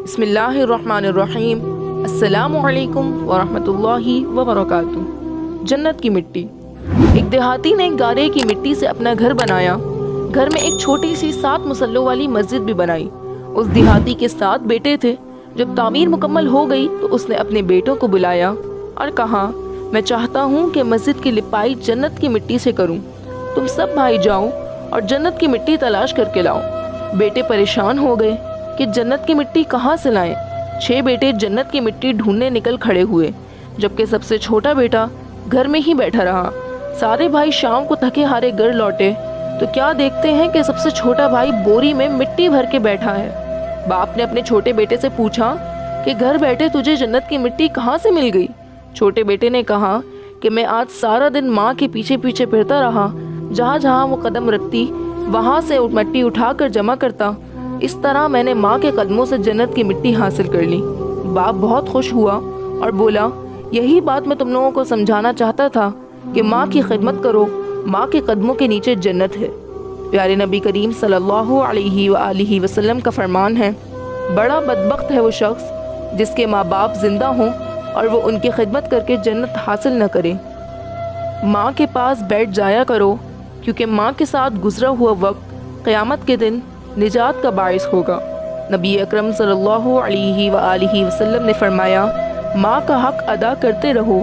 بسم اللہ الرحمن الرحیم۔ السلام علیکم ورحمۃ وبرکاتہ۔ جنت کی مٹی۔ ایک دیہاتی نے گارے کی مٹی سے اپنا گھر بنایا۔ گھر میں ایک چھوٹی سی 7 مسلوں والی مسجد بھی بنائی۔ اس دیہاتی کے 7 بیٹے تھے۔ جب تعمیر مکمل ہو گئی تو اس نے اپنے بیٹوں کو بلایا اور کہا، میں چاہتا ہوں کہ مسجد کی لپائی جنت کی مٹی سے کروں۔ تم سب بھائی جاؤ اور جنت کی مٹی تلاش کر کے لاؤ۔ بیٹے پریشان ہو گئے کہ جنت کی مٹی کہاں سے لائیں۔ 6 بیٹے جنت کی مٹی ڈھونڈنے نکل کھڑے ہوئے، جبکہ سب سے چھوٹا بیٹا گھر میں ہی بیٹھا رہا۔ سارے بھائی شام کو تھکے ہارے گھر لوٹے تو کیا دیکھتے ہیں کہ سب سے چھوٹا بھائی بوری میں مٹی بھر کے بیٹھا ہے۔ باپ نے اپنے چھوٹے بیٹے سے پوچھا کہ گھر بیٹھے تجھے جنت کی مٹی کہاں سے مل گئی؟ چھوٹے بیٹے نے کہا کہ میں آج سارا دن ماں کے پیچھے پیچھے پھرتا رہا، جہاں جہاں وہ قدم رکھتی وہاں سے مٹی اٹھا کر جمع کرتا۔ اس طرح میں نے ماں کے قدموں سے جنت کی مٹی حاصل کر لی۔ باپ بہت خوش ہوا اور بولا، یہی بات میں تم لوگوں کو سمجھانا چاہتا تھا کہ ماں کی خدمت کرو، ماں کے قدموں کے نیچے جنت ہے۔ پیارے نبی کریم صلی اللہ علیہ وآلہ وسلم کا فرمان ہے، بڑا بدبخت ہے وہ شخص جس کے ماں باپ زندہ ہوں اور وہ ان کی خدمت کر کے جنت حاصل نہ کرے۔ ماں کے پاس بیٹھ جایا کرو، کیونکہ ماں کے ساتھ گزرا ہوا وقت قیامت کے دن نجات کا باعث ہوگا۔ نبی اکرم صلی اللہ علیہ وآلہ وسلم نے فرمایا، ماں کا حق ادا کرتے رہو۔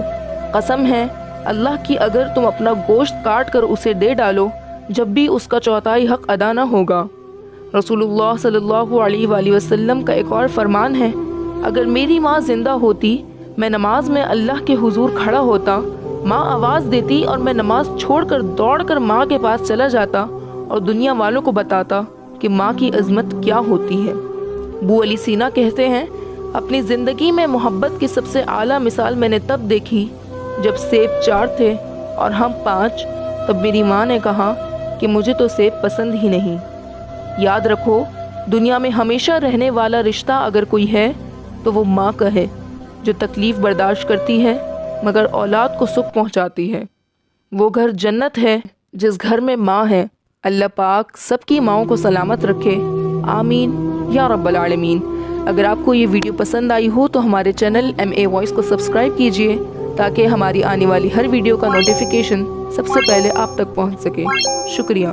قسم ہے اللہ کی، اگر تم اپنا گوشت کاٹ کر اسے دے ڈالو جب بھی اس کا چوتھائی حق ادا نہ ہوگا۔ رسول اللہ صلی اللہ علیہ وآلہ وسلم کا ایک اور فرمان ہے، اگر میری ماں زندہ ہوتی میں نماز میں اللہ کے حضور کھڑا ہوتا، ماں آواز دیتی اور میں نماز چھوڑ کر دوڑ کر ماں کے پاس چلا جاتا اور دنیا والوں کو بتاتا کہ ماں کی عظمت کیا ہوتی ہے۔ ابو علی سینا کہتے ہیں، اپنی زندگی میں محبت کی سب سے اعلیٰ مثال میں نے تب دیکھی جب سیب 4 تھے اور ہم 5، تب میری ماں نے کہا کہ مجھے تو سیب پسند ہی نہیں۔ یاد رکھو، دنیا میں ہمیشہ رہنے والا رشتہ اگر کوئی ہے تو وہ ماں کا ہے، جو تکلیف برداشت کرتی ہے مگر اولاد کو سکھ پہنچاتی ہے۔ وہ گھر جنت ہے جس گھر میں ماں ہے۔ اللہ پاک سب کی ماؤں کو سلامت رکھے، آمین یا رب العالمین۔ اگر آپ کو یہ ویڈیو پسند آئی ہو تو ہمارے چینل MA وائس کو سبسکرائب کیجئے تاکہ ہماری آنے والی ہر ویڈیو کا نوٹیفیکیشن سب سے پہلے آپ تک پہنچ سکے۔ شکریہ۔